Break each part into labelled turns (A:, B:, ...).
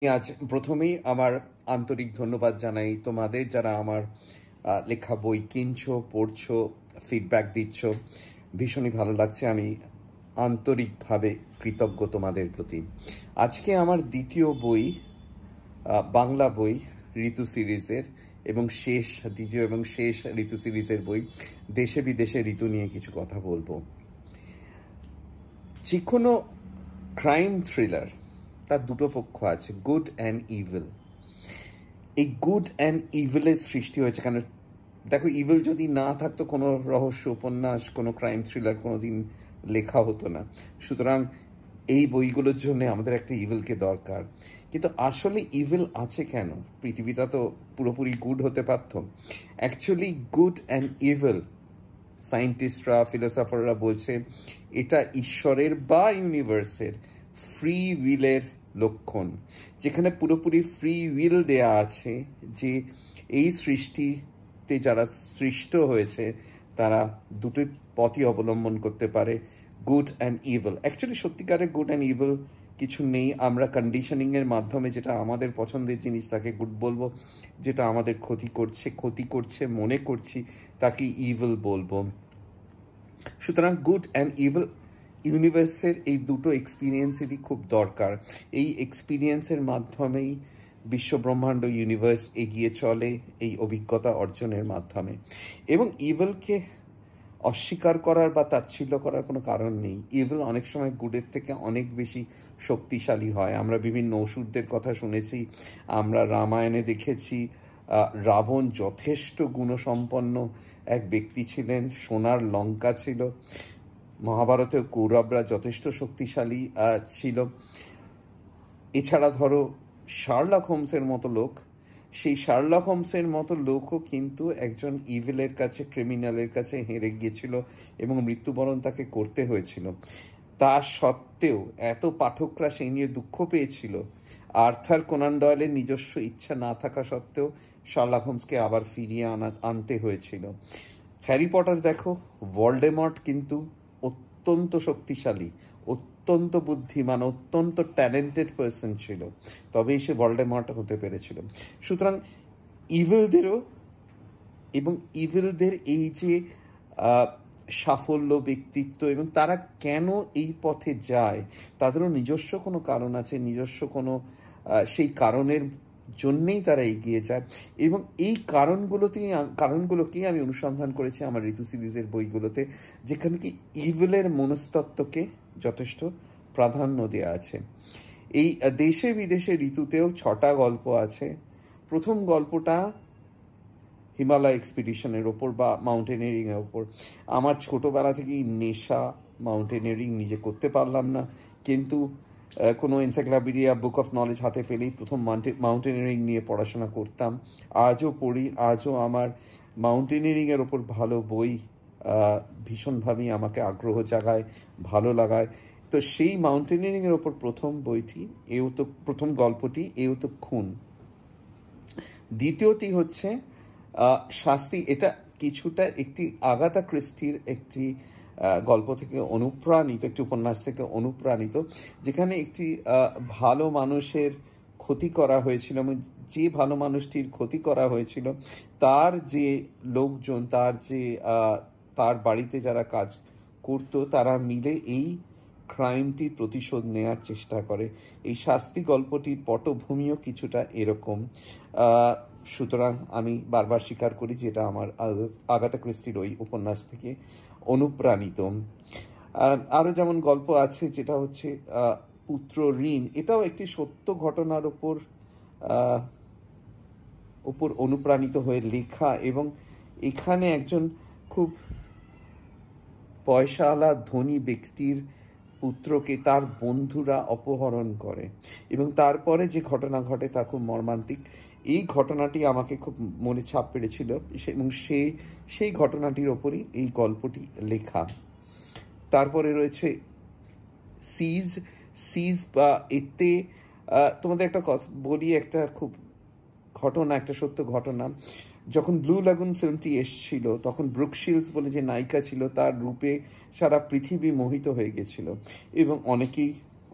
A: আজ প্রথমেই আমার আন্তরিক ধন্যবাদ জানাই তোমাদের যারা আমার লেখা বই কিনছো, পড়ছো, ফিডব্যাক দিচ্ছ। ভীষণই ভালো লাগছে। আমি আন্তরিকভাবে কৃতজ্ঞ তোমাদের প্রতি। আজকে আমার দ্বিতীয় বই, বাংলা বই, ঋতু সিরিজের এবং দ্বিতীয় এবং শেষ ঋতু সিরিজের বই দেশে বিদেশে ঋতু নিয়ে কিছু কথা বলবো। যে কোনো ক্রাইম থ্রিলার তার দুটো পক্ষ আছে, গুড অ্যান্ড ইভিল। এই গুড অ্যান্ড ইভিলের সৃষ্টি হয়েছে কেন? দেখো, ইভিল যদি না থাকতো কোনো রহস্য উপন্যাস, কোনো ক্রাইম থ্রিলার কোনোদিন লেখা হতো না। সুতরাং এই বইগুলোর জন্য আমাদের একটা ইভিলকে দরকার। কিন্তু আসলে ইভিল আছে কেন? পৃথিবীটা তো পুরোপুরি গুড হতে পারত। অ্যাকচুয়ালি গুড অ্যান্ড ইভিল, সায়েন্টিস্টরা, ফিলোসফাররা বলছে এটা ঈশ্বরের বা ইউনিভার্সের ফ্রি উইলের লক্ষণ, যেখানে পুরোপুরি ফ্রি উইল দেয়া আছে যে এই সৃষ্টিতে যারা সৃষ্ট হয়েছে তারা দুটি পথই অবলম্বন করতে পারে, গুড অ্যান্ড ইভিল। অ্যাকচুয়ালি সত্যিকারের গুড অ্যান্ড ইভিল কিছু নেই। আমরা কন্ডিশনিংয়ের মাধ্যমে যেটা আমাদের পছন্দের জিনিস তাকে গুড বলবো, যেটা আমাদের ক্ষতি করছে মনে করছি তাকে ইভিল বলবো। সুতরাং গুড অ্যান্ড ইভিল ইউনিভার্সের এই দুটো এক্সপিরিয়েন্সেরই খুব দরকার। এই এক্সপিরিয়েন্সের মাধ্যমেই বিশ্ব ব্রহ্মাণ্ড ইউনিভার্স এগিয়ে চলে, এই অভিজ্ঞতা অর্জনের মাধ্যমে। এবং ইভিলকে অস্বীকার করার বা তাচ্ছিল্য করার কোনো কারণ নেই। ইভিল অনেক সময় গুডের থেকে অনেক বেশি শক্তিশালী হয়। আমরা বিভিন্ন অসুরদের কথা শুনেছি, আমরা রামায়ণে দেখেছি রাবণ যথেষ্ট গুণসম্পন্ন এক ব্যক্তি ছিলেন, সোনার লঙ্কা ছিল। মহাভারতেও কৌরবরা যথেষ্ট শক্তিশালী ছিল। এছাড়া ধরো শার্লক হোমসের মতো লোক, সেই শার্লক হোমসের মতো লোকও কিন্তু একজন ইভিলের কাছে, ক্রিমিনালের কাছে হেরে গিয়েছিল এবং মৃত্যুবরণ তাকে করতে হয়েছিল। তা সত্ত্বেও এত পাঠকরা সেই নিয়ে দুঃখ পেয়েছিল। আর্থার কোনান ডয়েলের নিজস্ব ইচ্ছা না থাকা সত্ত্বেও শার্লক হোমসকে আবার ফিরিয়ে আনতে হয়েছিল। হ্যারি পটার দেখো, ভলডেমর্ট কিন্তু অত্যন্ত শক্তিশালী, অত্যন্ত বুদ্ধিমান, অত্যন্ত ট্যালেন্টেড পার্সন ছিল, তবেই সে ভলডেমর্ট হতে পেরেছিল। সুতরাং ইভিলদেরও এবং ইভিলদের এই যে সাফল্য, ব্যক্তিত্ব এবং তারা কেন এই পথে যায়, তাদেরও নিজস্ব কোনো কারণ আছে, নিজস্ব কোনো সেই কারণের জন্যেই তারা এগিয়ে যায়। এবং এই কারণগুলোকেই আমি অনুসন্ধান করেছি আমার ঋতু সিরিজের বইগুলোতে, যেখানে কি ইভিলের মনস্তত্ত্বকে যথেষ্ট প্রাধান্য দেওয়া আছে। এই দেশে বিদেশে ঋতুতেও 6টা গল্প আছে। প্রথম গল্পটা হিমালয় এক্সপিডিশনের ওপর বা মাউন্টেনিয়ারিং এর ওপর। আমার ছোটবেলা থেকেই নেশা, মাউন্টেনিয়ারিং নিজে করতে পারলাম না, কিন্তু কোনো এনসাইক্লোপিডিয়া, বুক অফ নলেজ হাতে পেলেই প্রথম মাউন্টেনিয়ারিং নিয়ে পড়াশোনা করতাম। আজও পড়ি, আজও আমার মাউন্টেনিয়ারিংয়ের ওপর ভালো বই ভীষণভাবেই আমাকে আগ্রহ জাগায়, ভালো লাগায়। তো সেই মাউন্টেনিয়ারিংয়ের ওপর প্রথম গল্পটি এও তো খুন। দ্বিতীয়টি হচ্ছে শাস্তি। এটা কিছুটা একটি আগাথা ক্রিস্টির একটি গল্প থেকে অনুপ্রাণিত, একটি উপন্যাস থেকে অনুপ্রাণিত, যেখানে একটি ভালো মানুষের ক্ষতি করা হয়েছিল এবং যে ভালো মানুষটির ক্ষতি করা হয়েছিল তার যে লোকজন, তার বাড়িতে যারা কাজ করত, তারা মিলে এই ক্রাইমটির প্রতিশোধ নেওয়ার চেষ্টা করে। এই শাস্তি গল্পটির পটভূমিও কিছুটা এরকম। সুতরাং আমি বারবার স্বীকার করি যে এটা আমার আগাথা ক্রিস্টির ওই উপন্যাস থেকে অনুপ্রাণিত। আরও যেমন গল্প আছে যেটা হচ্ছে পুত্র ঋণ। এটাও একটি সত্য ঘটনার উপর অনুপ্রাণিত হয়ে লেখা, এবং এখানে একজন খুব পয়সাওয়ালা ধনী ব্যক্তির পুত্রকে তার বন্ধুরা অপহরণ করে এবং তারপরে যে ঘটনা ঘটে তা খুব মর্মান্তিক। এই ঘটনাটি আমাকে খুব মনে ছাপ পেড়েছিল এবং সেই ঘটনাটির ওপরই এই গল্পটি লেখা। তারপরে রয়েছে সিজ বা এতে তোমাদের একটা কথা বলি, একটা খুব ঘটনা, একটা সত্য ঘটনা। যখন ব্লু লাগুন ফিল্মটি এসেছিল তখন ব্রুক শিলস বলে যে নায়িকা ছিল, তার রূপে সারা পৃথিবী মোহিত হয়ে গেছিল এবং অনেকেই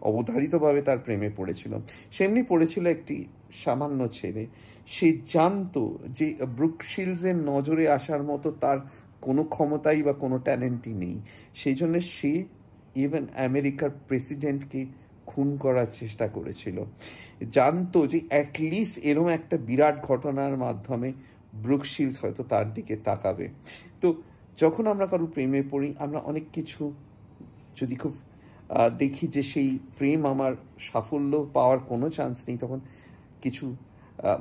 A: অবধারিতভাবে তার প্রেমে পড়েছিল। সেমনি পড়েছিল একটি সামান্য ছেলে। সে জানতো যে ব্রুক শিলসের নজরে আসার মতো তার কোনো ক্ষমতাই বা কোনো ট্যালেন্টই নেই। সেই জন্য সে ইভেন আমেরিকার প্রেসিডেন্টকে খুন করার চেষ্টা করেছিল। জানতো যে অ্যাটলিস্ট এরকম একটা বিরাট ঘটনার মাধ্যমে ব্রুক শিলস হয়তো তার দিকে তাকাবে। তো যখন আমরা কারো প্রেমে পড়ি, আমরা অনেক কিছু যদি খুব দেখি যে সেই প্রেম আমার সাফল্য পাওয়ার কোনো চান্স নেই, তখন কিছু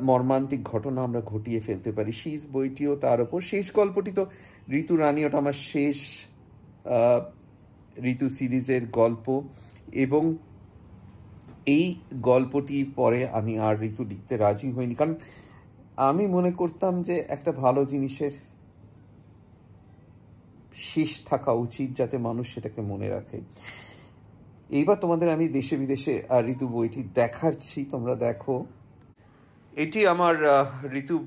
A: মর্মান্তিক ঘটনা আমরা ঘটিয়ে ফেলতে পারি। শেষ বইটিও তার ওপর। শেষ গল্পটি তো ঋতু রানী, ওটা আমার শেষ ঋতু সিরিজের গল্প, এবং এই গল্পটি পরে আমি আর ঋতু লিখতে রাজি হইনি, কারণ আমি মনে করতাম যে একটা ভালো জিনিসের শেষ থাকা উচিত, যাতে মানুষ সেটাকে মনে রাখে। এইবার তোমাদের আমি দেশে বিদেশে ঋতু বইটি দেখাচ্ছি, তোমরা দেখো। এটি আমার ঋতু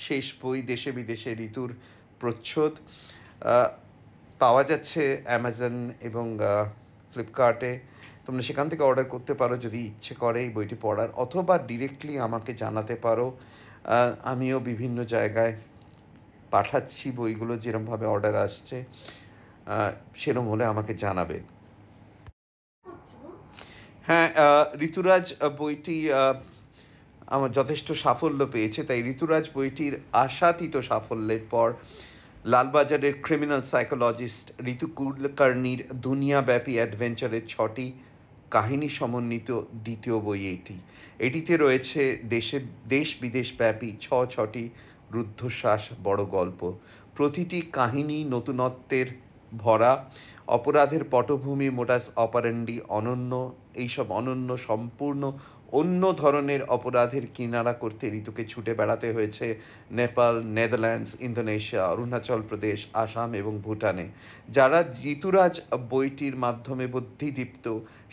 A: শেষ বই, দেশে বিদেশে ঋতুর প্রচ্ছদ। পাওয়া যাচ্ছে অ্যামাজন এবং ফ্লিপকার্টে। তোমরা সেখান থেকে অর্ডার করতে পারো যদি ইচ্ছে করে এই বইটি পড়ার, অথবা ডিরেক্টলি আমাকে জানাতে পারো। আমিও বিভিন্ন জায়গায় পাঠাচ্ছি বইগুলো, যেরমভাবে অর্ডার আসছে সেরম হলে আমাকে জানাবে। হ্যাঁ, ঋতুরাজ বইটি আমার যথেষ্ট সাফল্য পেয়েছে, তাই ঋতুরাজ বইটির আশাতীত সাফল্যের পর লালবাজারের ক্রিমিনাল সাইকোলজিস্ট ঋতু কুলকার্নির দুনিয়াব্যাপী অ্যাডভেঞ্চারের 6টি কাহিনী সমন্বিত দ্বিতীয় বই এটি। এটিতে রয়েছে দেশ বিদেশব্যাপী 6টি রুদ্ধশ্বাস বড় গল্প। প্রতিটি কাহিনী নতুনত্বের ভরা, অপরাধের পটভূমি মোডাস অপারেন্ডি অনন্য। এইসব অনন্য, সম্পূর্ণ অন্য ধরনের অপরাধের কিনারা করতে ঋতুকে ছুটে বেড়াতে হয়েছে নেপাল, নেদারল্যান্ডস, ইন্দোনেশিয়া, অরুণাচল প্রদেশ, আসাম এবং ভুটানে। যারা ঋতুরাজ বইটির মাধ্যমে বুদ্ধিদীপ্ত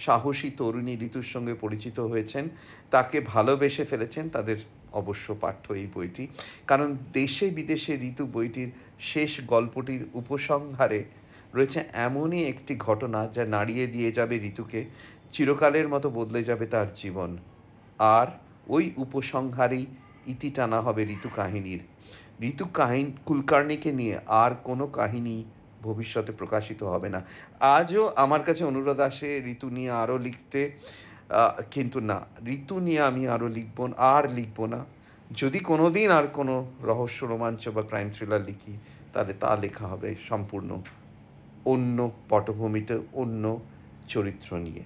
A: সাহসী তরুণী ঋতুর সঙ্গে পরিচিত হয়েছেন, তাকে ভালোবেসে ফেলেছেন, তাদের অবশ্য পাঠ্য এই বইটি। কারণ দেশে বিদেশে ঋতু বইটির শেষ গল্পটির উপসংহারে রয়েছে এমনই একটি ঘটনা যা নাড়িয়ে দিয়ে যাবে ঋতুকে, চিরকালের মতো বদলে যাবে তার জীবন। আর ওই উপসংহারেই ইতি টানা হবে ঋতু কাহিনীর। ঋতু কুলকার্নিকে নিয়ে আর কোনো কাহিনী ভবিষ্যতে প্রকাশিত হবে না। আজও আমার কাছে অনুরোধ আসে ঋতু নিয়ে আরও লিখতে, কিন্তু না, ঋতু নিয়ে আমি আরও লিখব না। যদি কোনো দিন আর কোনো রহস্য, রোমাঞ্চ বা ক্রাইম থ্রিলার লিখি, তাহলে তা লেখা হবে সম্পূর্ণ অন্য পটভূমিতে, অন্য চরিত্র নিয়ে।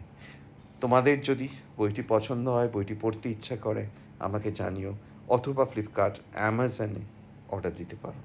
A: তোমাদের যদি বইটি পছন্দ হয়, বইটি পড়তে ইচ্ছা করে, আমাকে জানিও, অথবা ফ্লিপকার্ট, অ্যামাজনে অর্ডার দিতে পারো।